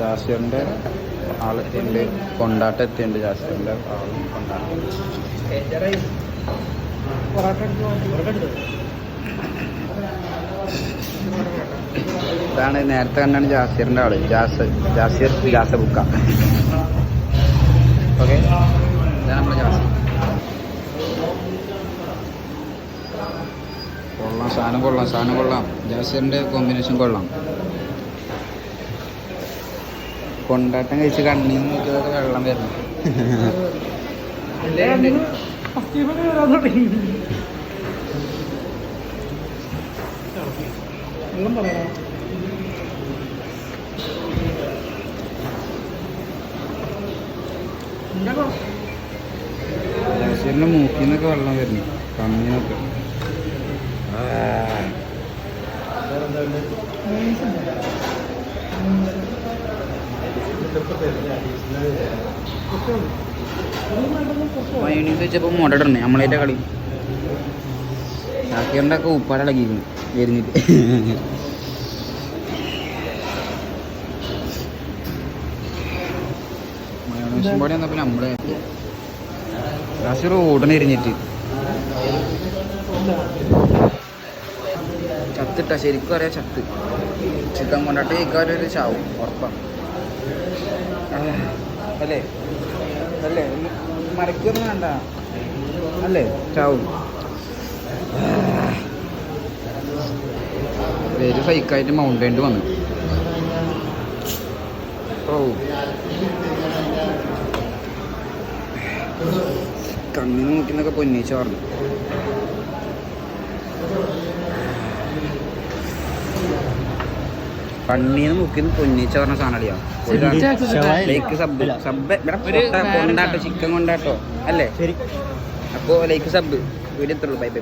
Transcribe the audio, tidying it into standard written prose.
ജാസിറിൻ്റെ ആളെത്തിയുണ്ട്, കൊണ്ടാട്ടം എത്തിയുണ്ട്. ജാസിറിൻ്റെ ആളും കൊണ്ടാട്ടം. ഇതാണ് നേരത്തെ കണ്ടാണ് ജാസിറിൻ്റെ ആള്. ജാസ ബുക്ക. ഓക്കെ, ഇതാണ് നമ്മുടെ ജാസിർ. സാധനം കൊള്ളാം. ജാസിറിൻ്റെ കോമ്പിനേഷൻ കൊള്ളാം. കൊണ്ടാട്ടം കഴിച്ച് കണ്ണീന്ന് നോക്കിയതൊക്കെ വെള്ളം വരുന്നു. ജാസിറിൻ്റെ മൂക്കിൽ നിന്നൊക്കെ വെള്ളം വരുന്നു, കണ്ണീന്നൊക്കെ. മയോണീസ് വെച്ചപ്പോൾ മുടടണേ നമ്മളേറ്റ കളി. ചാക്കിയറിൻ്റെ ഒക്കെ ഉപ്പാടളകിയിരുന്നു വരുന്നിട്ട്. മയോണീസും പാടി വന്നപ്പോൾ നമ്മളെ ജാസിർ ഓടണ എരിഞ്ഞിട്ട് ചത്തിട്ട. ശരിക്കും അറിയാം ചത്ത്. ചിക്കൻ കൊണ്ടാട്ട് കഴിക്കാനൊരു ചാവും ഉറപ്പാണ്. അല്ലേ മരക്കൊന്നും വേണ്ട അല്ലേ, ചാവും. പേര് സൈക്കായിട്ട് മൗണ്ടൈൻഡ് വന്നു. ഓ കണ്ണിന് മുട്ടിന്നൊക്കെ പൊന്നിച്ച് പറഞ്ഞു. കണ്ണീന്ന് മുക്കിന്ന് പൊന്നിച്ച് പറഞ്ഞ സാധനം. ലൈക്ക് സബ് കൊണ്ടാട്ടോ, ചിക്കൻ കൊണ്ടാട്ടോ അല്ലേ? അപ്പോ ലൈക്ക് സബ് വീഡിയോ എത്തുള്ളൂ. Bye by.